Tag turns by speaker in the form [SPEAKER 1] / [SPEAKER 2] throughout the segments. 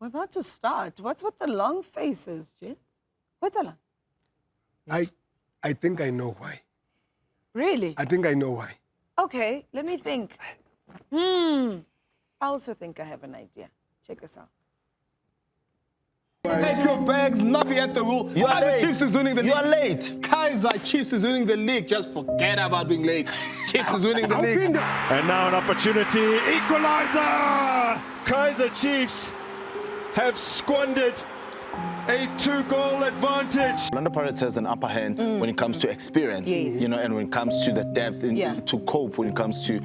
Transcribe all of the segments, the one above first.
[SPEAKER 1] We're about to start. What's with the long faces, Jit? What's that?
[SPEAKER 2] I think I know why.
[SPEAKER 1] Really?
[SPEAKER 2] I think I know why.
[SPEAKER 1] Okay, let me think. I also think I have an idea. Check this out.
[SPEAKER 3] Take your bags, not be at the wheel.
[SPEAKER 4] You are
[SPEAKER 3] Kaizer
[SPEAKER 4] late.
[SPEAKER 3] Chiefs is winning the league.
[SPEAKER 4] You are late.
[SPEAKER 3] Kaizer Chiefs is winning the league. Just forget about being late. Chiefs is winning the league.
[SPEAKER 5] And now an opportunity, equaliser! Kaizer Chiefs have squandered a 2-goal advantage.
[SPEAKER 4] Orlando Pirates has an upper hand when it comes to experience,
[SPEAKER 1] Yes.
[SPEAKER 4] you know, and when it comes to the depth to cope when it comes to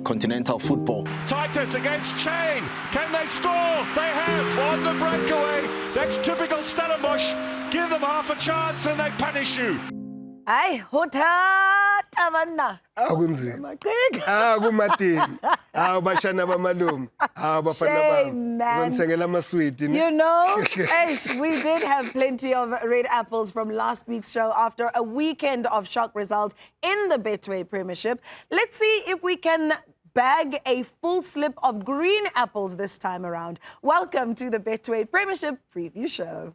[SPEAKER 4] continental football.
[SPEAKER 5] Titus against Chain. Can they score? They have on the breakaway. That's typical Stellenbosch. Give them half a chance and they punish you.
[SPEAKER 1] Ay, hotata bana.
[SPEAKER 2] Akunzima. Akumatini. Bashana bamalum. Bafana
[SPEAKER 1] Shame, man.
[SPEAKER 2] Zontsengela amaswiti.
[SPEAKER 1] You know, we did have plenty of red apples from last week's show after a weekend of shock results in the Betway Premiership. Let's see if we can bag a full slip of green apples this time around. Welcome to the Betway Premiership Preview Show.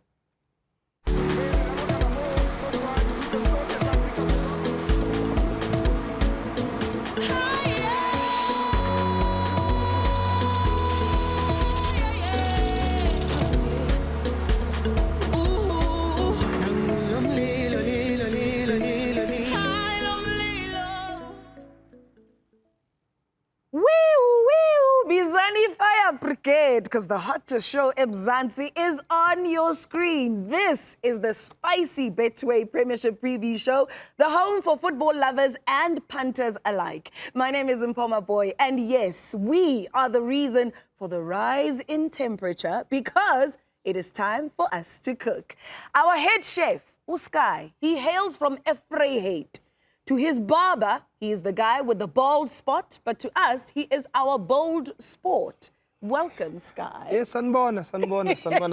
[SPEAKER 1] Bizani Fire Brigade, because the hottest show Mzansi is on your screen. This is the spicy Betway Premiership Preview Show, the home for football lovers and punters alike. My name is Mpho Maboi, and yes, we are the reason for the rise in temperature because it is time for us to cook. Our head chef, Sky, he hails from Vryheid. To his barber, he is the guy with the bald spot, but to us, he is our bold sport. Welcome, Sky.
[SPEAKER 3] Yes, Sanbona.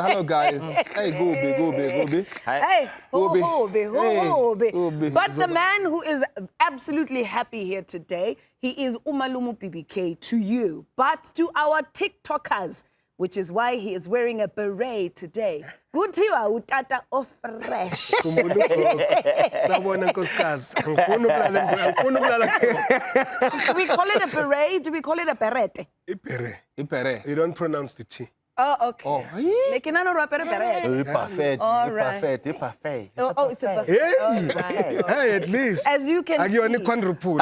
[SPEAKER 3] Hello, guys. Hey, Gobi.
[SPEAKER 1] Hey,
[SPEAKER 3] Gobi.
[SPEAKER 1] Hobe. But the man who is absolutely happy here today, he is Umalumu BBK to you, but to our TikTokers, which is why he is wearing a beret today. Kuthiwa utata ofresh.
[SPEAKER 2] Sabona nkosikazi. Angifuni ukulala.
[SPEAKER 1] Do we call it a beret? Do we call it a beret?
[SPEAKER 2] Ipere. You don't pronounce the T.
[SPEAKER 1] Oh, okay. Like in another beret.
[SPEAKER 4] Perfect.
[SPEAKER 1] All right.
[SPEAKER 4] Perfect.
[SPEAKER 1] Oh, it's a buffet.
[SPEAKER 2] Hey,
[SPEAKER 1] All right.
[SPEAKER 2] hey, at least.
[SPEAKER 1] As you can
[SPEAKER 2] Akuyona
[SPEAKER 1] see.
[SPEAKER 2] quadruple.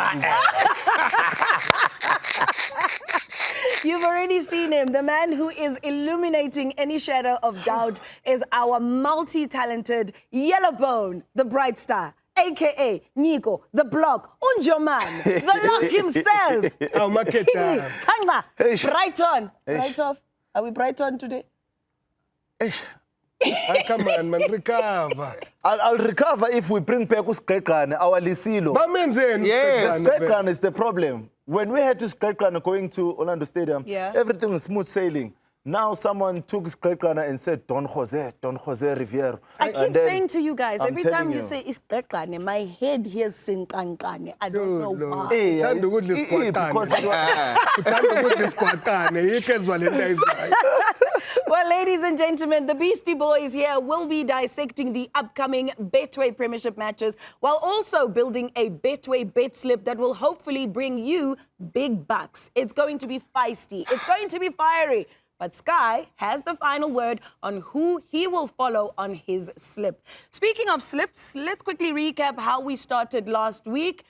[SPEAKER 1] You've already seen him. The man who is illuminating any shadow of doubt is our multi-talented yellow bone, the bright star, a.k.a. Nico, the block, Unjoman, the lock himself.
[SPEAKER 2] Oh, Maketa.
[SPEAKER 1] Hangma, Brighton. Bright off. Are we Brighton today?
[SPEAKER 2] Come on, man, recover.
[SPEAKER 4] I'll recover if we bring back Skrekane, our Lisilo.
[SPEAKER 2] Bamenzeni.
[SPEAKER 4] Yes, Skrekane is the problem. When we had to Skrekane going to Orlando Stadium, everything was smooth sailing. Now someone took Skrekane and said, Don Jose Riviero.
[SPEAKER 1] I keep saying to you guys,
[SPEAKER 4] I'm
[SPEAKER 1] every time
[SPEAKER 4] telling
[SPEAKER 1] you
[SPEAKER 4] you.
[SPEAKER 1] say Iskrekane, my head hears Sinkankane. I don't know why.
[SPEAKER 2] Uthanda ukudla isikwatane. Uthanda ukudla isikwatane. Yikho ezwalela izwayo.
[SPEAKER 1] Well, ladies and gentlemen, the Beastie Boys here will be dissecting the upcoming Betway Premiership matches while also building a Betway bet slip that will hopefully bring you big bucks. It's going to be feisty. It's going to be fiery. But Sky has the final word on who he will follow on his slip. Speaking of slips, let's quickly recap how we started last week.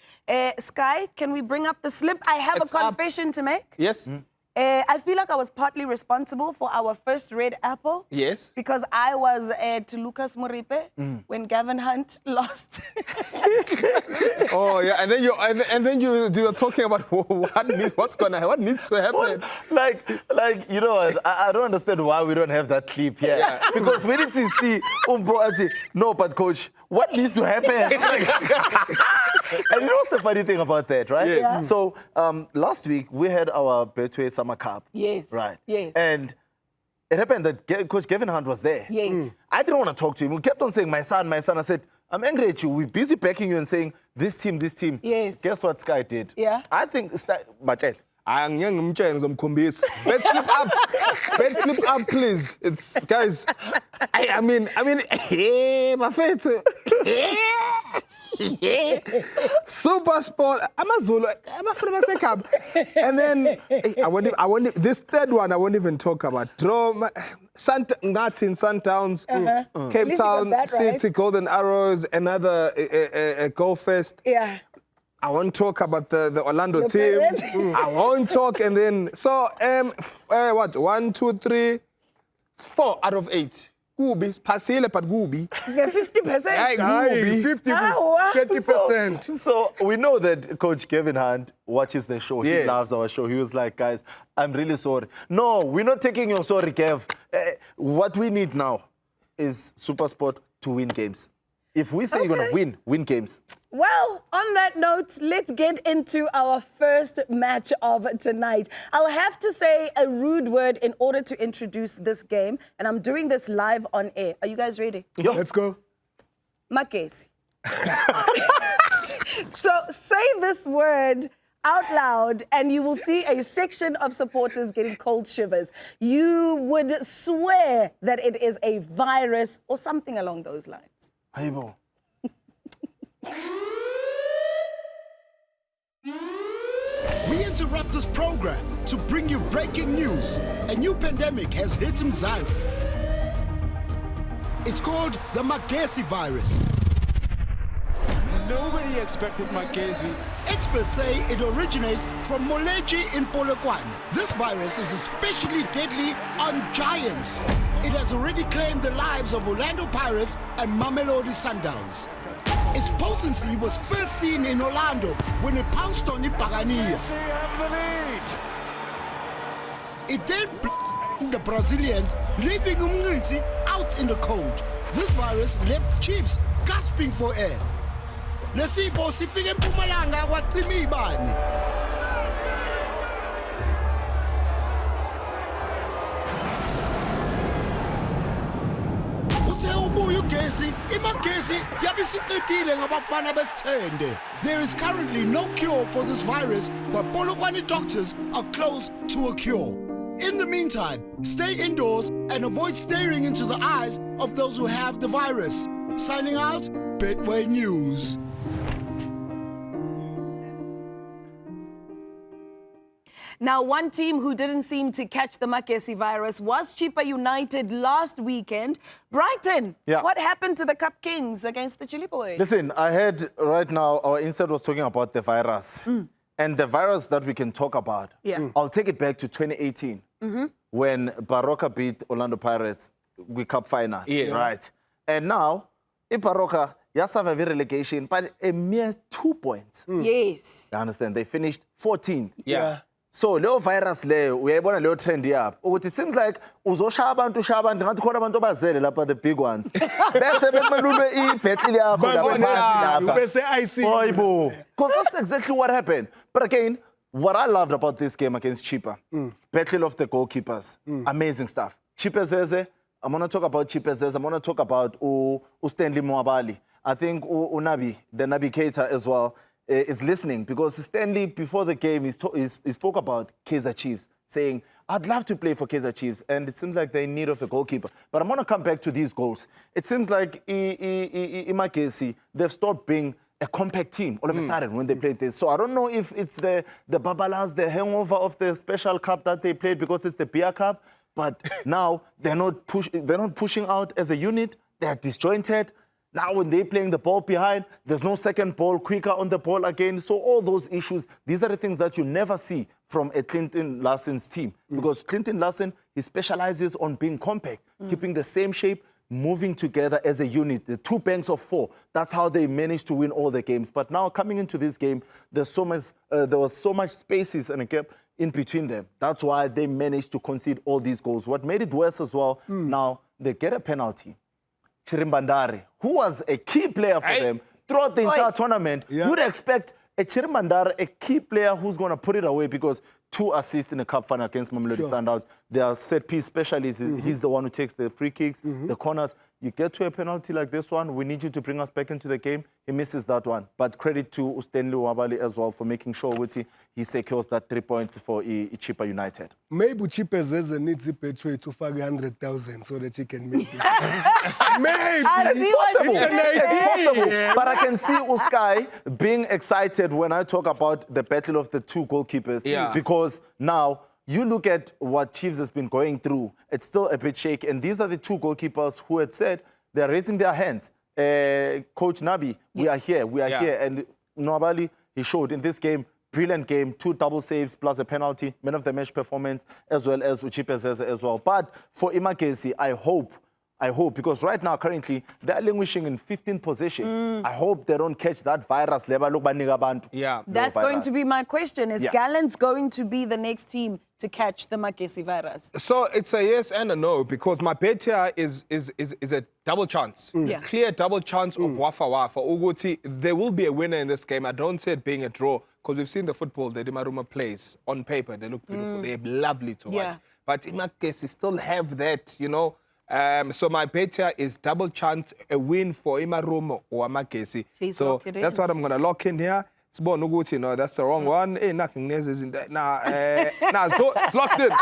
[SPEAKER 1] Sky, can we bring up the slip? I have a confession to make.
[SPEAKER 3] Yes.
[SPEAKER 1] I feel like I was partly responsible for our first red apple.
[SPEAKER 3] Yes.
[SPEAKER 1] Because I was to Lucas Moripe when Gavin Hunt lost.
[SPEAKER 3] Oh yeah, and then you were talking about what needs to happen.
[SPEAKER 4] Like you know what? I don't understand why we don't have that clip here.
[SPEAKER 3] Yeah.
[SPEAKER 4] Because we need to see no, but coach, what needs to happen? And you know what's the funny thing about that, right?
[SPEAKER 3] Yes. Yeah.
[SPEAKER 4] So last week we had our Betway Summer Cup.
[SPEAKER 1] Yes.
[SPEAKER 4] Right.
[SPEAKER 1] Yes.
[SPEAKER 4] And it happened that Coach Gavin Hunt was there.
[SPEAKER 1] Yes.
[SPEAKER 4] I didn't want to talk to him. We kept on saying, my son. I said, I'm angry at you. We're busy backing you and saying, this team.
[SPEAKER 1] Yes.
[SPEAKER 4] Guess what Sky did?
[SPEAKER 1] Yeah.
[SPEAKER 4] I think,
[SPEAKER 3] Bet slip up. Bet slip up, please. It's guys. I mean, hey, my face. Super Sport, Amazulu, and then I won't. This third one I won't even talk about. Draw, Ngatin, Sundowns, Cape Town, City, Golden Arrows, another Goal Fest.
[SPEAKER 1] Yeah.
[SPEAKER 3] I won't talk about the Orlando team. I won't talk, and then so what? 1, 2, 3, 4 out of 8. Gubi, pasile but gubi.
[SPEAKER 1] 50%.
[SPEAKER 3] Aye, gubi.
[SPEAKER 2] 50%.
[SPEAKER 4] So we know that Coach Kevin Hunt watches the show.
[SPEAKER 3] Yes.
[SPEAKER 4] He loves our show. He was like, guys, I'm really sorry. No, we're not taking your sorry, Kev. What we need now is SuperSport to win games. If we say you're going to win games.
[SPEAKER 1] Well, on that note, let's get into our first match of tonight. I'll have to say a rude word in order to introduce this game, and I'm doing this live on air. Are you guys ready?
[SPEAKER 2] Yo. Let's go.
[SPEAKER 1] Magesi. So say this word out loud, and you will see a section of supporters getting cold shivers. You would swear that it is a virus or something along those lines.
[SPEAKER 4] Aibo.
[SPEAKER 6] We interrupt this program to bring you breaking news. A new pandemic has hit Mzansi. It's called the Magesi virus.
[SPEAKER 5] Nobody expected Magesi.
[SPEAKER 6] Experts say it originates from Moleji in Polokwane. This virus is especially deadly on giants. It has already claimed the lives of Orlando Pirates and Mamelodi Sundowns. Its potency was first seen in Orlando when it pounced on Ipagania.
[SPEAKER 5] Have the lead.
[SPEAKER 6] It then the Brazilians, leaving Umnisi out in the cold. This virus left Chiefs gasping for air. Lesifo sifike eMpumalanga kwacima ibani. There is currently no cure for this virus, but Polokwane doctors are close to a cure. In the meantime, stay indoors and avoid staring into the eyes of those who have the virus. Signing out, Betway News.
[SPEAKER 1] Now, one team who didn't seem to catch the Magesi virus was Chippa United last weekend. Brighton, what happened to the Cup Kings against the Chili Boys?
[SPEAKER 4] Listen, I heard right now our insert was talking about the virus. And the virus that we can talk about, I'll take it back to 2018 when Baroka beat Orlando Pirates with Cup final, right? And now, in Baroka, yes, have a relegation, but a mere 2 points.
[SPEAKER 1] Yes.
[SPEAKER 4] You understand? They finished 14th.
[SPEAKER 3] Yeah.
[SPEAKER 4] So leyo virus leyo uyayibona leyo trend yapho ukuthi seems like uzoshaya abantu ngathi khona abantu abazele lapha the big ones bese bemelulwe ibhetli yakho lapha phansi lapha
[SPEAKER 2] bese IC
[SPEAKER 4] hayibo because that's exactly what happened. But again, what I loved about this game against Chippa, battle of the goalkeepers, amazing stuff. Chippa Zeze, I'm going to talk about Chippa Zeze. I'm going to talk about Stanley Mwabali. I think Unabi, the navigator as well, is listening because Stanley, before the game, he spoke about Kaizer Chiefs, saying, I'd love to play for Kaizer Chiefs, and it seems like they're in need of a goalkeeper. But I'm going to come back to these goals. It seems like Magesi, they've stopped being a compact team all of a sudden when they played this. So I don't know if it's the Babalas, the hangover of the special cup that they played because it's the beer cup, but now they're not pushing out as a unit. They're disjointed. Now when they're playing the ball behind, there's no second ball, quicker on the ball again. So all those issues, these are the things that you never see from a Clinton Larsen's team. Because Clinton Larsen, he specializes on being compact, keeping the same shape, moving together as a unit, the 2 banks of 4. That's how they managed to win all the games. But now coming into this game, there was so much spaces and a gap in between them. That's why they managed to concede all these goals. What made it worse as well, now they get a penalty. Chirimbandare, who was a key player for them throughout the entire tournament, you would expect a Chirimbandare, a key player who's going to put it away because 2 assists in the cup final against Mamelodi Sundowns. They are set-piece specialists. He's the one who takes the free kicks, the corners. you get to a penalty like this one, we need you to bring us back into the game. He misses that one. But credit to Stanley Wabali as well for making sure he secures that 3 points for Chippa United.
[SPEAKER 2] Maybe Chippa Zeze needs Betway to flag 100,000 so that he can make this. Maybe.
[SPEAKER 4] It's possible. But I can see Sky being excited when I talk about the battle of the two goalkeepers.
[SPEAKER 3] Yeah.
[SPEAKER 4] Because now, you look at what Chiefs has been going through, it's still a bit shaky. And these are the two goalkeepers who had said they're raising their hands. Coach Nabi, we are here, we are here. And Nwabali, he showed in this game, brilliant game, 2 double saves plus a penalty, man of the match performance, as well as Chippa Zeze as well. But for Magesi, I hope, because right now, currently, they are languishing in 15th position. I hope they don't catch that virus.
[SPEAKER 3] Yeah.
[SPEAKER 1] That's going to be my question. Is Gallants going to be the next team to catch the Magesi virus?
[SPEAKER 3] So it's a yes and a no, because my bet here is a double chance.
[SPEAKER 1] Yeah.
[SPEAKER 3] Clear double chance of Wafa Wafa. Uguti, there will be a winner in this game. I don't see it being a draw, because we've seen the football that Imaruma plays on paper. They look beautiful. They're lovely to watch. But Magesi still have that, you know. So my bet here is double chance, a win for Imaruma or Magesi.
[SPEAKER 1] So lock it in.
[SPEAKER 3] That's what I'm going to lock in here. No, that's the wrong one. Hey, nothing is in that. So it's locked in.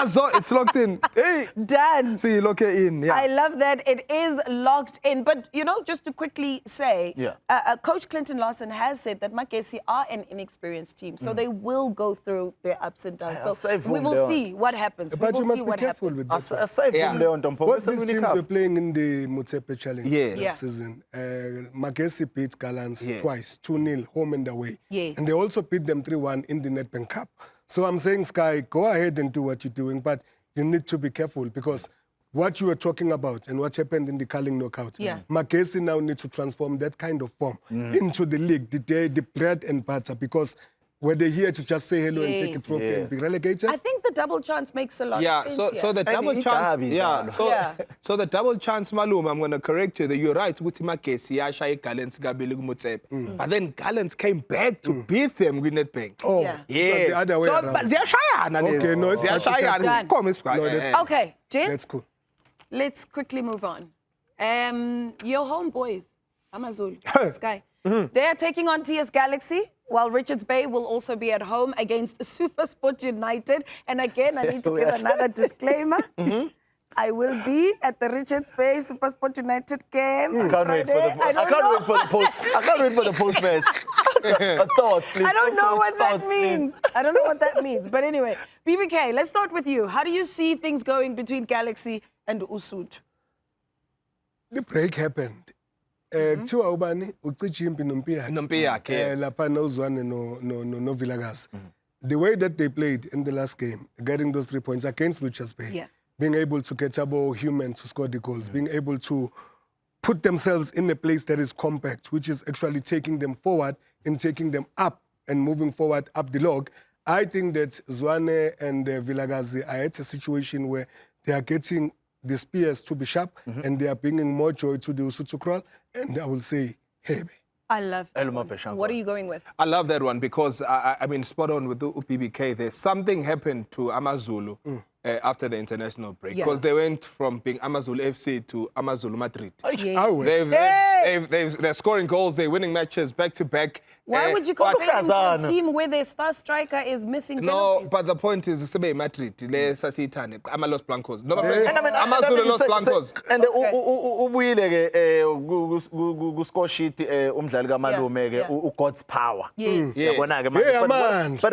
[SPEAKER 3] So it's locked in. Hey,
[SPEAKER 1] Done.
[SPEAKER 3] see, lock it in. Yeah.
[SPEAKER 1] I love that it is locked in. But, you know, just to quickly say, Coach Clinton Lawson has said that Magesi are an inexperienced team, so they will go through their ups and downs. So we will see what happens.
[SPEAKER 2] But you must be careful with this.
[SPEAKER 4] What
[SPEAKER 2] These teams were playing in the Motsepe Challenge
[SPEAKER 3] Yes.
[SPEAKER 2] this season. Magesi beat Gallants twice, 2-0, home and away.
[SPEAKER 1] Yes.
[SPEAKER 2] And they also beat them 3-1 in the Nedbank Cup. So I'm saying, Sky, go ahead and do what you're doing, but you need to be careful, because what you were talking about and what happened in the Carling knockout, Magesi now needs to transform that kind of form into the league, the bread and butter, because were they here to just say hello and take a trophy and be relegated?
[SPEAKER 1] I think the double chance makes a lot of sense.
[SPEAKER 3] So the double chance, so the double chance, Malum, I'm going to correct you. That you're right. With Magesi, Gallants, but then Gallants came back to beat them with Nedbank.
[SPEAKER 2] Oh,
[SPEAKER 3] yeah.
[SPEAKER 2] The other way around.
[SPEAKER 3] But
[SPEAKER 2] Okay, no, it's
[SPEAKER 1] Okay, James,
[SPEAKER 2] that's cool.
[SPEAKER 1] let's quickly move on. Your homeboys, Amazulu, Sky, they are taking on TS Galaxy, while Richards Bay will also be at home against SuperSport United. And again, I need to give another disclaimer. I will be at the Richards Bay SuperSport United game.
[SPEAKER 4] I can't wait for the post-match. Thoughts, please.
[SPEAKER 1] I don't know what that means. I don't know what that means. But anyway, BBK, let's start with you. How do you see things going between Galaxy and Usut?
[SPEAKER 2] The break happened. Kuthiwa ubani ucijimpi
[SPEAKER 3] Nompiyak, yes.
[SPEAKER 2] Lapha noZwane no Vilakazi. The way that they played in the last game, getting those 3 points against Richards Bay, being able to get Abo Human to score the goals, being able to put themselves in a place that is compact, which is actually taking them forward and taking them up and moving forward up the log. I think that Zwane and Vilakazi are at a situation where they are getting the spears to be sharp, and they are bringing more joy to the Usuthu crawl, and I will say, hey.
[SPEAKER 1] I love that one. What are you going with?
[SPEAKER 3] I love that one, because, I mean, spot on with the UPBK there. Something happened to Amazulu after the international break, because they went from being Amazulu FC to Amazulu Madrid. They're scoring goals, they're winning matches back to back.
[SPEAKER 1] Why would you compare them to a team where their star striker is missing penalties?
[SPEAKER 3] No, but the point is, it's Madrid, I'm Los Blancos. No, Amazulu Los Blancos.
[SPEAKER 4] And ubuyile ke score sheet umdlali kaMalume God's power.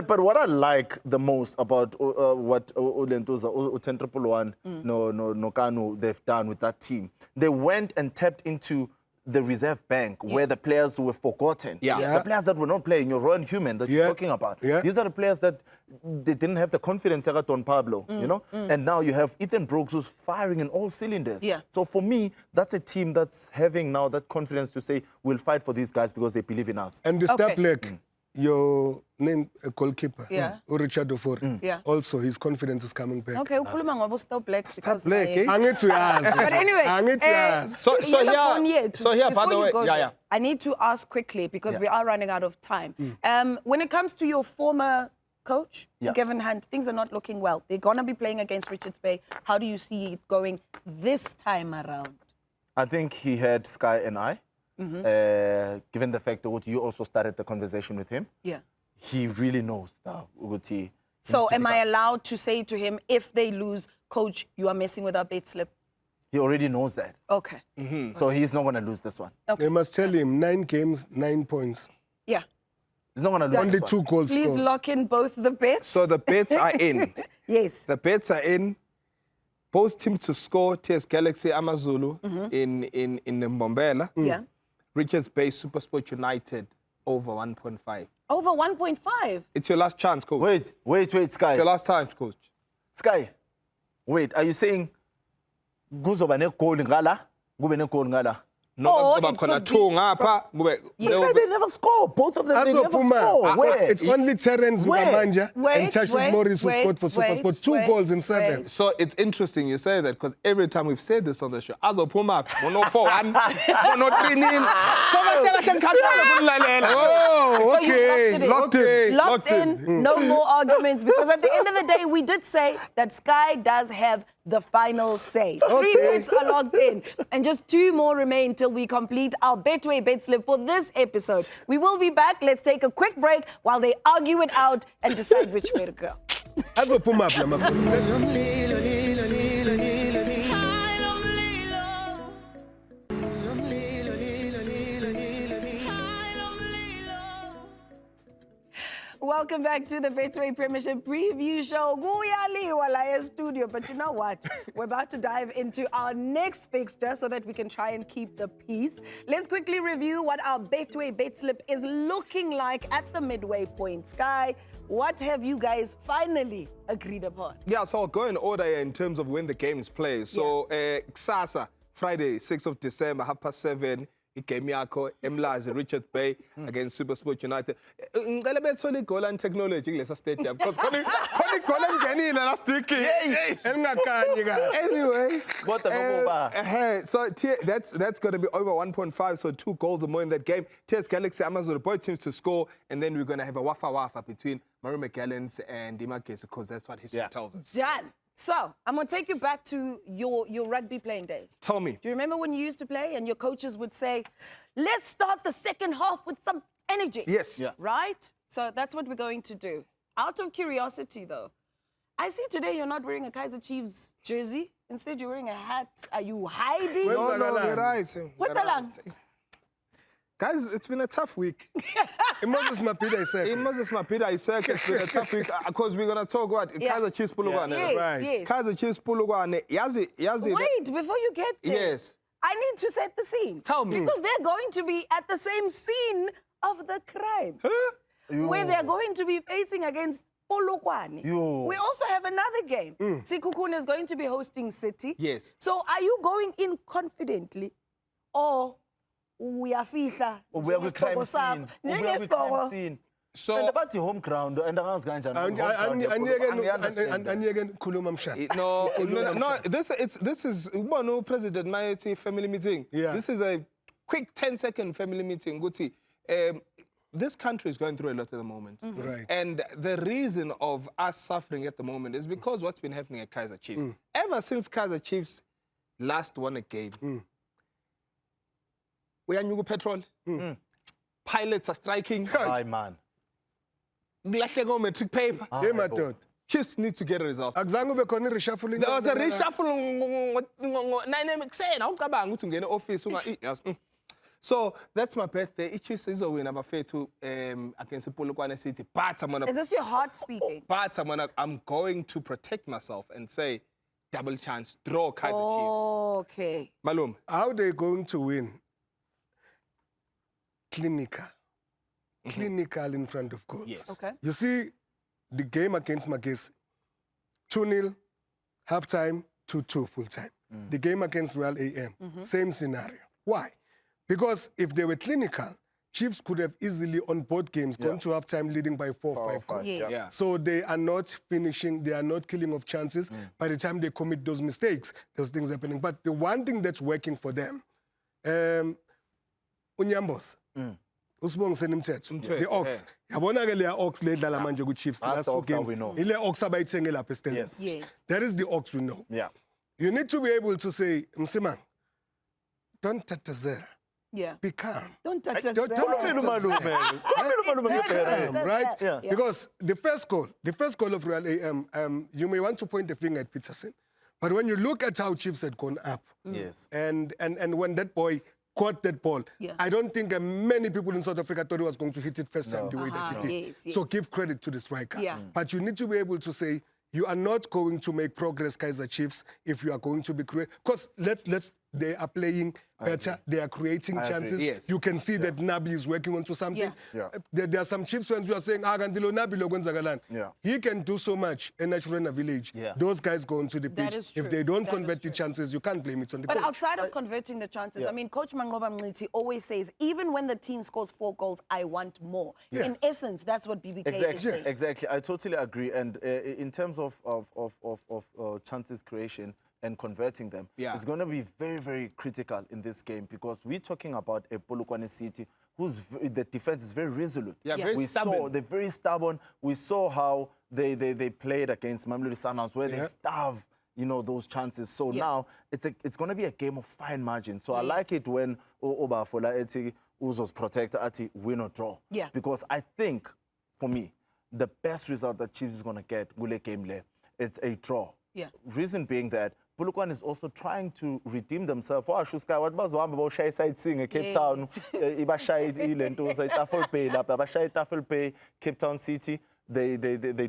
[SPEAKER 4] But what I like the most about what Ulentuza, U10 no Kanu, they've done with that team, they went and tapped into the reserve bank where the players were forgotten. The players that were not playing, your Rowan Human that you're talking about. These are the players that they didn't have the confidence of Don Pablo, you know? And now you have Ethan Brooks who's firing in all cylinders. So for me, that's a team that's having now that confidence to say, we'll fight for these guys because they believe in us.
[SPEAKER 2] And the step leg, your name goalkeeper, Richard Ofori, also his confidence is coming back.
[SPEAKER 1] Okay, ukhuluma ngoba stop black.
[SPEAKER 3] Stop black, eh?
[SPEAKER 2] I need to ask.
[SPEAKER 1] But anyway,
[SPEAKER 3] So here, by the way,
[SPEAKER 1] I need to ask quickly because we are running out of time. When it comes to your former coach, Kevin Hunt, things are not looking well. They're going to be playing against Richards Bay. How do you see it going this time around?
[SPEAKER 4] I think he had Sky and I. Given the fact that you also started the conversation with him,
[SPEAKER 1] Yeah.
[SPEAKER 4] he really knows now. Ukuthi
[SPEAKER 1] So
[SPEAKER 4] he
[SPEAKER 1] am
[SPEAKER 4] needs to
[SPEAKER 1] I
[SPEAKER 4] pick up.
[SPEAKER 1] allowed to say to him, if they lose, coach, you are messing with our bet slip?
[SPEAKER 4] He already knows that.
[SPEAKER 1] Okay.
[SPEAKER 4] So he's not going to lose this one.
[SPEAKER 2] They must tell him 9 games, 9 points.
[SPEAKER 1] Yeah.
[SPEAKER 4] He's not going to lose
[SPEAKER 2] Only
[SPEAKER 4] this
[SPEAKER 2] 2
[SPEAKER 4] one.
[SPEAKER 2] goals
[SPEAKER 1] Please
[SPEAKER 2] scored.
[SPEAKER 1] lock in both the bets.
[SPEAKER 3] So the bets are in.
[SPEAKER 1] Yes.
[SPEAKER 3] The bets are in. Both teams to score TS Galaxy Amazulu in Mbombela.
[SPEAKER 1] Yeah.
[SPEAKER 3] Richards Bay Supersport United over 1.5.
[SPEAKER 1] Over 1.5.
[SPEAKER 3] It's your last chance, coach.
[SPEAKER 4] Wait,
[SPEAKER 3] It's your
[SPEAKER 4] Sky.
[SPEAKER 3] last time, coach.
[SPEAKER 4] Sky, wait, are you saying kuzoba ne-goal ngala? Kube ne-goal ngala?
[SPEAKER 3] No,
[SPEAKER 1] Or
[SPEAKER 3] kuzoba
[SPEAKER 1] it
[SPEAKER 3] khona
[SPEAKER 1] could be
[SPEAKER 3] two ngapha, kube-
[SPEAKER 4] These guys, they never score. Both of them, they never
[SPEAKER 2] Azopuma.
[SPEAKER 4] score. Where?
[SPEAKER 2] It's only Terence
[SPEAKER 4] Where?
[SPEAKER 2] Mugamanja
[SPEAKER 1] Wait,
[SPEAKER 2] and Tashik
[SPEAKER 1] wait,
[SPEAKER 2] Morris who
[SPEAKER 1] wait,
[SPEAKER 2] scored for
[SPEAKER 1] wait,
[SPEAKER 2] Supersport. 2
[SPEAKER 1] wait,
[SPEAKER 2] goals in 7.
[SPEAKER 1] wait.
[SPEAKER 3] So it's interesting you say that because every time we've said this on the show, Azopuma, 104-1, 103-0. So I can catch
[SPEAKER 2] Oh,
[SPEAKER 1] So you
[SPEAKER 2] okay.
[SPEAKER 1] locked it in.
[SPEAKER 3] Locked in.
[SPEAKER 1] Locked in. No more arguments, because at the end of the day, we did say that Sky does have the final say. 3 bets are locked in, and just 2 more remain till we complete our Betway bet slip for this episode. We will be back. Let's take a quick break while they argue it out and decide which way to go.
[SPEAKER 2] Azopuma pla makhulu.
[SPEAKER 1] Welcome back to the Betway Premiership preview show. Kuyaliwa la studio, but you know what? We're about to dive into our next fixture so that we can try and keep the peace. Let's quickly review what our Betway bet slip is looking like at the midway point. Sky, what have you guys finally agreed upon?
[SPEAKER 3] Yeah, so I'll go in order in terms of when the games play. So, Kusasa, Friday, 6th of December, 7:30. Igame yakho eMlazi Richards Bay against Supersport United. Ngicela bethole igol and technology kulesa stadium because khona igol engenile last week.
[SPEAKER 2] Elingakhanyi kahle.
[SPEAKER 3] Anyway,
[SPEAKER 4] What the
[SPEAKER 3] so that's going to be over 1.5, so 2 goals or more in that game. TS Galaxy Amazulu, both teams to score, and then we're going to have a wafa between Marume Gallants and Magesi because that's what history tells us.
[SPEAKER 1] Done. So, I'm going to take you back to your rugby playing days.
[SPEAKER 3] Tell me.
[SPEAKER 1] Do you remember when you used to play and your coaches would say, let's start the second half with some energy?
[SPEAKER 3] Yes. Yeah.
[SPEAKER 1] Right? So that's what we're going to do. Out of curiosity, though, I see today you're not wearing a Kaizer Chiefs jersey. Instead, you're wearing a hat. Are you hiding?
[SPEAKER 2] Well,
[SPEAKER 3] No,
[SPEAKER 2] Zagalani.
[SPEAKER 3] you're right.
[SPEAKER 1] What's along?
[SPEAKER 3] Guys, it's been a tough week.
[SPEAKER 2] Moses Mapida is
[SPEAKER 3] In
[SPEAKER 2] second.
[SPEAKER 3] Moses Mapida, it's been a tough week because we're going to talk about
[SPEAKER 1] Yeah.
[SPEAKER 3] Kaizer Chiefs Polokwane.
[SPEAKER 1] Yes,
[SPEAKER 2] Right.
[SPEAKER 1] yes.
[SPEAKER 3] Kaizer Chiefs Polokwane. Yazi.
[SPEAKER 1] Wait, before you get there.
[SPEAKER 3] Yes.
[SPEAKER 1] I need to set the scene.
[SPEAKER 3] Tell me.
[SPEAKER 1] Because they're going to be at the same scene of the crime. Where they're going to be facing against Polokwane. We also have another game. Sikukune is going to be hosting City.
[SPEAKER 3] Yes.
[SPEAKER 1] So are you going in confidently or uyafihla?
[SPEAKER 4] Ubuya kwi-crime
[SPEAKER 1] njengesigqoko sakho?
[SPEAKER 4] scene. Ubuya
[SPEAKER 1] Njengesigqoko.
[SPEAKER 4] kwi-crime scene.
[SPEAKER 3] So-
[SPEAKER 4] And about the home ground, and angazi kanjani. home ground yakhona, angiyi-understand.
[SPEAKER 2] Anyeke khuluma mshado.
[SPEAKER 3] No. This is ubona President Mayethi family meeting.
[SPEAKER 2] Yeah.
[SPEAKER 3] This is a quick 10-second family meeting. Guti, this country is going through a lot at the moment.
[SPEAKER 2] Right.
[SPEAKER 3] And the reason of us suffering at the moment is because what's been happening at Kaizer Chiefs. Ever since Kaizer Chiefs last won a game, we are new petrol. Pilots are striking.
[SPEAKER 4] Hayi man.
[SPEAKER 3] Kulahleka metric paper.
[SPEAKER 2] Hey, madoda.
[SPEAKER 3] Chiefs need to get a result.
[SPEAKER 2] Akuzange ube khona i-reshuffling.
[SPEAKER 3] There was a reshuffle 9 a.m. ekuseni awucabanga ukuthi ungene office yazi. So that's my birthday. Ichiefs izowina abafethu against Polokwane City. But
[SPEAKER 1] Is this your heart speaking?
[SPEAKER 3] I'm going to protect myself and say double chance draw Kaizer Chiefs.
[SPEAKER 1] Okay.
[SPEAKER 3] Malum.
[SPEAKER 2] How they going to win? Clinical. Clinical in front of goals.
[SPEAKER 3] Yes.
[SPEAKER 1] Okay.
[SPEAKER 2] You see, the game against Magesi, 2-0, half-time, 2-2 full-time. The game against Royal AM, same scenario. Why? Because if they were clinical, Chiefs could have easily, on both games, gone to half-time leading by 4 or 5 goals.
[SPEAKER 1] Yes.
[SPEAKER 3] Yeah.
[SPEAKER 2] So they are not finishing, they are not killing off chances. By the time they commit those mistakes, those things happening. But the one thing that's working for them, Unyambos, usibongiseni imithetho, the Ox. Yabona ke leya Ox le dlala manje ku-Chiefs the
[SPEAKER 4] That's
[SPEAKER 2] last
[SPEAKER 4] the
[SPEAKER 2] 2
[SPEAKER 4] Ox that
[SPEAKER 2] games.
[SPEAKER 4] we know.
[SPEAKER 2] Ile Ox abayithenge lapha estadium.
[SPEAKER 4] Yes.
[SPEAKER 1] Yes.
[SPEAKER 2] That is the Ox we know.
[SPEAKER 4] Yeah.
[SPEAKER 2] You need to be able to say, Msimang, don't tatazela.
[SPEAKER 1] Yeah.
[SPEAKER 2] Be calm.
[SPEAKER 1] Don't touch us.
[SPEAKER 2] Don't tell
[SPEAKER 1] Yeah.
[SPEAKER 2] right?
[SPEAKER 1] Yeah.
[SPEAKER 2] Because the first goal of Real AM, you may want to point the finger at Peterson, but when you look at how Chiefs had gone up,
[SPEAKER 4] Yes.
[SPEAKER 2] and when that boy caught that ball,
[SPEAKER 1] Yeah.
[SPEAKER 2] I don't think many people in South Africa thought he was going to hit it first time the way that he did.
[SPEAKER 1] Yes,
[SPEAKER 2] So
[SPEAKER 1] yes.
[SPEAKER 2] give credit to the striker.
[SPEAKER 1] Yeah.
[SPEAKER 2] But you need to be able to say, you are not going to make progress, Kaizer Chiefs, if you are going to be creative. Because they are playing better. They are creating chances.
[SPEAKER 3] Yes.
[SPEAKER 2] You can see that Nabi is working onto something.
[SPEAKER 1] Yeah.
[SPEAKER 2] There are some Chiefs fans who are saying, Gandilo Nabi Logwenzagalani.
[SPEAKER 4] Yeah.
[SPEAKER 2] He can do so much in Naturena Village.
[SPEAKER 4] Yeah.
[SPEAKER 2] Those guys go onto the
[SPEAKER 1] That
[SPEAKER 2] pitch.
[SPEAKER 1] is true.
[SPEAKER 2] If they don't
[SPEAKER 1] That
[SPEAKER 2] convert
[SPEAKER 1] is
[SPEAKER 2] the
[SPEAKER 1] true.
[SPEAKER 2] chances, you can't blame it on the
[SPEAKER 1] But
[SPEAKER 2] coach.
[SPEAKER 1] outside of converting the chances,
[SPEAKER 4] Yeah.
[SPEAKER 1] I mean, Coach Mangloba Mngqithi always says, even when the team scores 4 goals, I want more.
[SPEAKER 2] Yeah.
[SPEAKER 1] In essence, that's what BBK is
[SPEAKER 4] Exactly,
[SPEAKER 1] saying.
[SPEAKER 4] exactly. I totally agree. And in terms of chances creation and converting them,
[SPEAKER 3] Yeah.
[SPEAKER 4] it's going to be very, very critical in this game because we're talking about a Polokwane City whose the defense is very resolute.
[SPEAKER 3] Yeah,
[SPEAKER 1] Yeah.
[SPEAKER 3] very
[SPEAKER 4] We
[SPEAKER 3] stubborn.
[SPEAKER 4] saw they're very stubborn. We saw how they played against Mamelodi Sundowns where they
[SPEAKER 2] Yeah.
[SPEAKER 4] starve, those chances. So
[SPEAKER 1] Yeah.
[SPEAKER 4] now it's going to be a game of fine margin. So I like
[SPEAKER 1] Yes.
[SPEAKER 4] it when Obafola Eti Uzos protect Ati win or draw.
[SPEAKER 1] Yeah.
[SPEAKER 4] Because I think, for me, the best result that Chiefs is going to get Gule game le, it's a draw.
[SPEAKER 1] Yeah.
[SPEAKER 4] Reason being that Polokwane is also trying to redeem themselves. For Sky, what was one about shy sightseeing in Cape
[SPEAKER 1] Yes.
[SPEAKER 4] Town? Ibashai Ilento, Tafel Pay, Abashai Tafel Pay, Cape Town City. They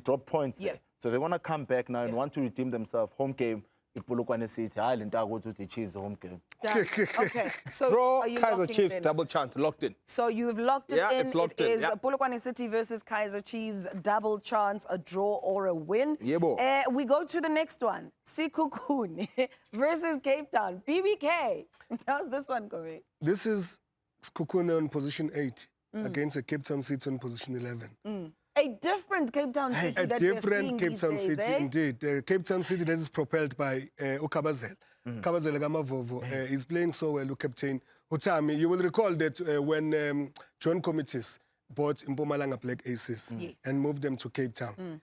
[SPEAKER 4] drop points
[SPEAKER 1] Yeah.
[SPEAKER 4] there. So they want to come back now and
[SPEAKER 1] Yeah.
[SPEAKER 4] want to redeem themselves. Home game in Polokwane City. I didn't go to the Chiefs home game.
[SPEAKER 1] Done. Okay. So
[SPEAKER 3] Draw,
[SPEAKER 1] are you
[SPEAKER 3] Kaizer
[SPEAKER 1] locking
[SPEAKER 3] Chiefs,
[SPEAKER 1] it in?
[SPEAKER 3] double chance, locked in.
[SPEAKER 1] So you've locked it
[SPEAKER 3] Yeah,
[SPEAKER 1] in.
[SPEAKER 3] it's locked
[SPEAKER 1] It
[SPEAKER 3] in,
[SPEAKER 1] is
[SPEAKER 3] yeah.
[SPEAKER 1] Polokwane City versus Kaizer Chiefs, double chance, a draw or a win.
[SPEAKER 3] Yeah, boy.
[SPEAKER 1] We go to the next one. Sekhukhune versus Cape Town. BBK. How's this one going?
[SPEAKER 2] This is Sekhukhune on position 8 against a Cape Town City on position 11.
[SPEAKER 1] A different Cape Town City
[SPEAKER 2] A
[SPEAKER 1] that we're
[SPEAKER 2] different
[SPEAKER 1] seeing
[SPEAKER 2] Cape
[SPEAKER 1] these
[SPEAKER 2] Town
[SPEAKER 1] days,
[SPEAKER 2] City,
[SPEAKER 1] eh?
[SPEAKER 2] indeed. Cape Town City that is propelled by Ukabazela. Kabazela Gamavovo is playing so well, Captain Utami. You will recall that when John Committees bought Mpho Maboi Black Aces
[SPEAKER 1] Yes.
[SPEAKER 2] and moved them to Cape Town.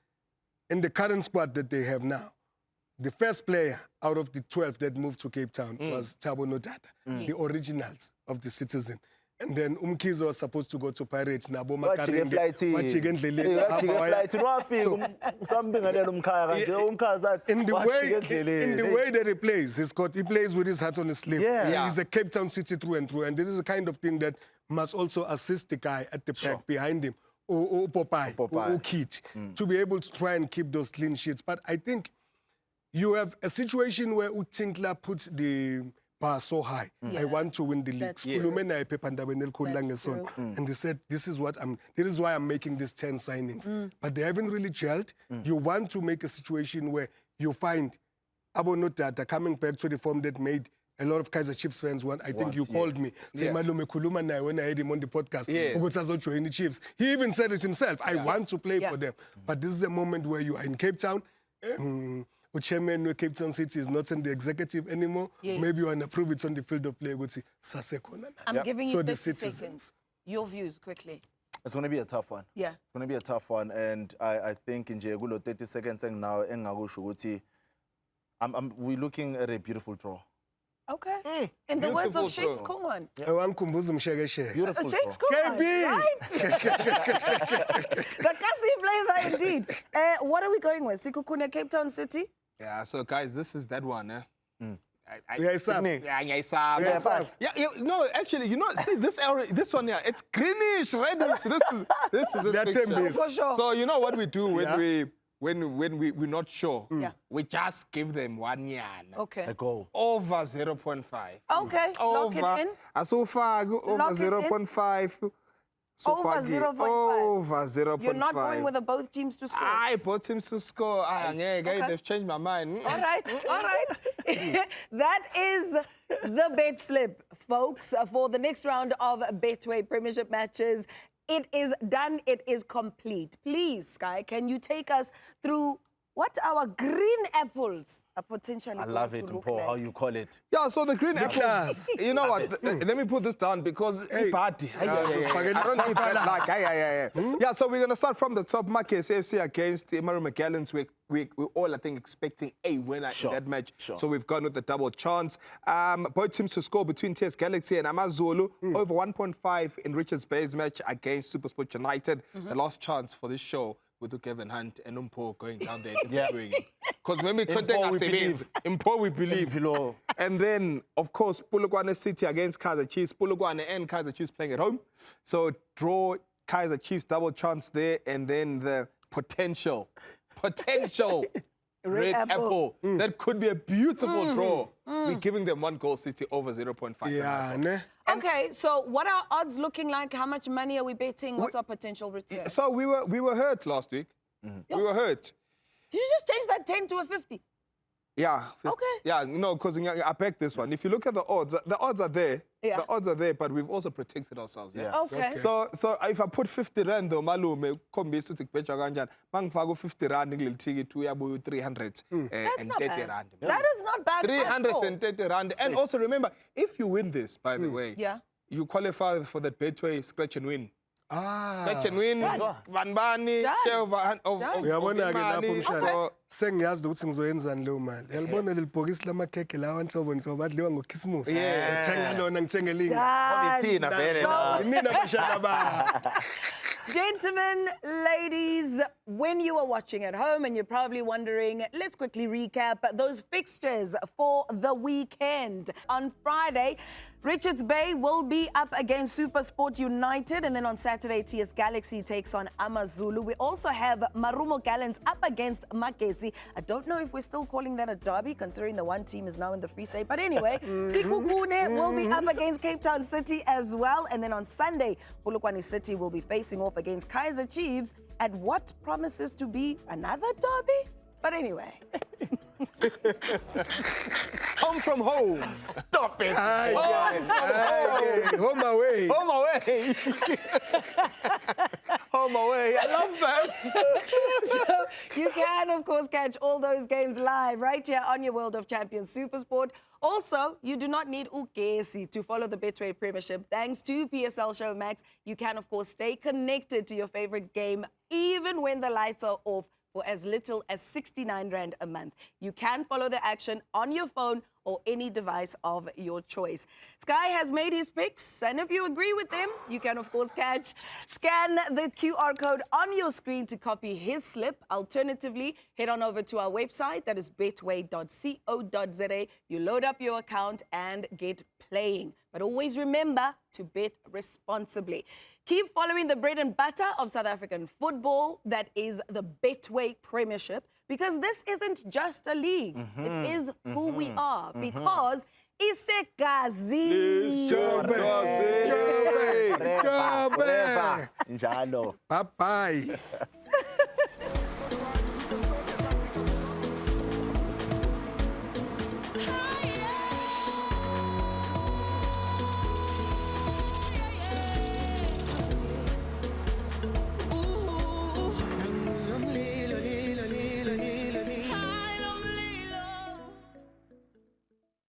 [SPEAKER 2] In the current squad that they have now, the first player out of the 12 that moved to Cape Town was Thabo Nodata, the originals of the Citizen. And then Umkhize was supposed to go to Pirates. Nabo
[SPEAKER 4] Wajike flight. In the way
[SPEAKER 2] that he plays, he plays with his heart on his sleeve.
[SPEAKER 4] Yeah.
[SPEAKER 2] He's a Cape Town City through and through. And this is the kind of thing that must also assist the guy at the back behind him, or Popeye, or Kit, to be able to try and keep those clean sheets. But I think you have a situation where Utinkla puts the bar so high. I want to win the league.
[SPEAKER 1] That's true.
[SPEAKER 2] And they said, this is why I'm making these 10 signings. But they haven't really gelled. You want to make a situation where you find Abo Notata coming back to the form that made a lot of Kaizer Chiefs fans want. I think you called me. Say, Malume Kuluma na when I had him on the podcast. Join the Chiefs. He even said it himself. I want to play for them. But this is a moment where you are in Cape Town. The chairman of Cape Town City is not in the executive anymore.
[SPEAKER 1] Yes.
[SPEAKER 2] Maybe you want to prove it's on the field of play.
[SPEAKER 1] I'm giving you
[SPEAKER 2] So
[SPEAKER 1] 30
[SPEAKER 2] the
[SPEAKER 1] seconds.
[SPEAKER 2] citizens.
[SPEAKER 1] Your views quickly.
[SPEAKER 4] It's going to be a tough one.
[SPEAKER 1] Yeah.
[SPEAKER 4] It's going to be a tough one. And I think in Jegulo 30 seconds now, we're looking at a beautiful draw.
[SPEAKER 1] Okay. In the words of
[SPEAKER 3] Beautiful
[SPEAKER 1] Shakes
[SPEAKER 3] draw.
[SPEAKER 1] Kungan.
[SPEAKER 4] Beautiful draw.
[SPEAKER 1] Shakes Kungan,
[SPEAKER 2] KB.
[SPEAKER 1] right? The Kasi flavor indeed. What are we going with? Sekhukhune, Cape Town City?
[SPEAKER 3] Yeah, so guys, this is that one, eh?
[SPEAKER 2] Yeah, it's up.
[SPEAKER 3] No, actually, see this area, this one here, it's greenish, red. This is a
[SPEAKER 2] That's
[SPEAKER 3] picture.
[SPEAKER 2] him,
[SPEAKER 1] For sure.
[SPEAKER 3] So you know what we do when
[SPEAKER 2] Yeah.
[SPEAKER 3] we're not sure?
[SPEAKER 1] Yeah.
[SPEAKER 3] We just give them 1 yan.
[SPEAKER 1] Okay.
[SPEAKER 4] A goal.
[SPEAKER 3] Over 0.5.
[SPEAKER 1] Okay, lock it in.
[SPEAKER 3] So far, over
[SPEAKER 1] Lock it in.
[SPEAKER 3] 0.5. So
[SPEAKER 1] Over
[SPEAKER 3] far,
[SPEAKER 1] 0.5.
[SPEAKER 3] Over 0.5.
[SPEAKER 1] You're not going with the both teams to score.
[SPEAKER 3] I bought him to score. They've changed my mind.
[SPEAKER 1] All right. That is the bet slip, folks, for the next round of Betway Premiership matches. It is done. It is complete. Please, Sky, can you take us through what our green apples are potentially
[SPEAKER 4] I love
[SPEAKER 1] going
[SPEAKER 4] it,
[SPEAKER 1] to look
[SPEAKER 4] Mpho,
[SPEAKER 1] like?
[SPEAKER 4] how you call it.
[SPEAKER 3] Yeah, so the green apples,
[SPEAKER 2] class.
[SPEAKER 3] you know what, let me put this down because party. I don't need that. Like, yeah, so we're going to start from the top. Magesi FC against the Mpho Maboi. We all, I think, expecting a winner in that match.
[SPEAKER 4] Sure.
[SPEAKER 3] So we've gone with the double chance. Both teams to score between TS Galaxy and Amazulu. Over 1.5 in Richards Bay's match against SuperSport United. The last chance for this show with Kevin Hunt and Mpho going down there interviewing him. Because when we contact
[SPEAKER 4] Mpho, we
[SPEAKER 3] us,
[SPEAKER 4] believe.
[SPEAKER 3] Mpho, we believe. And then, of course, Polokwane City against Kaizer Chiefs. Polokwane and Kaizer Chiefs playing at home. So draw Kaizer Chiefs, double chance there. And then the potential red apple. That could be a beautiful draw. We're giving them 1 goal, City over 0.5.
[SPEAKER 2] Yeah, ne?
[SPEAKER 1] Okay, so what are odds looking like? How much money are we betting? What's our potential return?
[SPEAKER 3] So we were hurt last week. We were hurt.
[SPEAKER 1] Did you just change that 10 to a 50?
[SPEAKER 3] Yeah.
[SPEAKER 1] Okay.
[SPEAKER 3] Yeah, no, because I backed this one. If you look at the odds are there.
[SPEAKER 1] Yeah.
[SPEAKER 3] The odds are there, but we've also protected ourselves. Yeah.
[SPEAKER 1] Okay.
[SPEAKER 3] So if I put 50 rand though, malume, khombisa ukuthi kubetshwa kanjani. Mangifaka 50 rand ngileli ticket uyabuya 300
[SPEAKER 1] That's not
[SPEAKER 3] 30
[SPEAKER 1] bad.
[SPEAKER 3] rand.
[SPEAKER 1] That is not bad.
[SPEAKER 3] 330 rand. And also remember, if you win this, by the way,
[SPEAKER 1] Yeah.
[SPEAKER 3] you qualify for that Betway scratch and win.
[SPEAKER 2] Ah.
[SPEAKER 3] Scratch and win, banbani,
[SPEAKER 1] Done.
[SPEAKER 3] share of
[SPEAKER 1] Done.
[SPEAKER 2] Uyabona-ke lapho
[SPEAKER 3] imali.
[SPEAKER 2] mshana
[SPEAKER 3] So,
[SPEAKER 2] sengiyazi ukuthi ngizoyenzani leyo mali. Yalibona leli bhokisi lamakhekhe lawa nhlobo adliwa ngokhisimusi.
[SPEAKER 3] Yeah.
[SPEAKER 2] Ngithenga lona ngithenge linye.
[SPEAKER 4] Thina vele la.
[SPEAKER 2] Nina bashaka ba.
[SPEAKER 1] Gentlemen, ladies, when you are watching at home and you're probably wondering, let's quickly recap those fixtures for the weekend. On Friday, Richards Bay will be up against SuperSport United, and then on Saturday, TS Galaxy takes on Amazulu. We also have Marumo Gallants up against Magesi. I don't know if we're still calling that a derby, considering the one team is now in the Free State. But anyway, Sikukune will be up against Cape Town City as well. And then on Sunday, Polokwane City will be facing off against Kaizer Chiefs at what promises to be another derby. But anyway.
[SPEAKER 3] home from home.
[SPEAKER 4] Stop it.
[SPEAKER 2] Home away.
[SPEAKER 3] Home away. Home away. I love that.
[SPEAKER 1] So you can, of course, catch all those games live right here on your World of Champions SuperSport. Also, you do not need Magesi to follow the Betway Premiership. Thanks to PSL Show Max, you can, of course, stay connected to your favorite game even when the lights are off for as little as 69 Rand a month. You can follow the action on your phone or any device of your choice. Sky has made his picks, and if you agree with them, you can, of course, scan the QR code on your screen to copy his slip. Alternatively, head on over to our website, that is betway.co.za. You load up your account and get playing. But always remember to bet responsibly. Keep following the bread and butter of South African football, that is the Betway Premiership, because this isn't just a league. It is who we are, because Isegazi.
[SPEAKER 4] Forever. Njalo.
[SPEAKER 2] Bye-bye.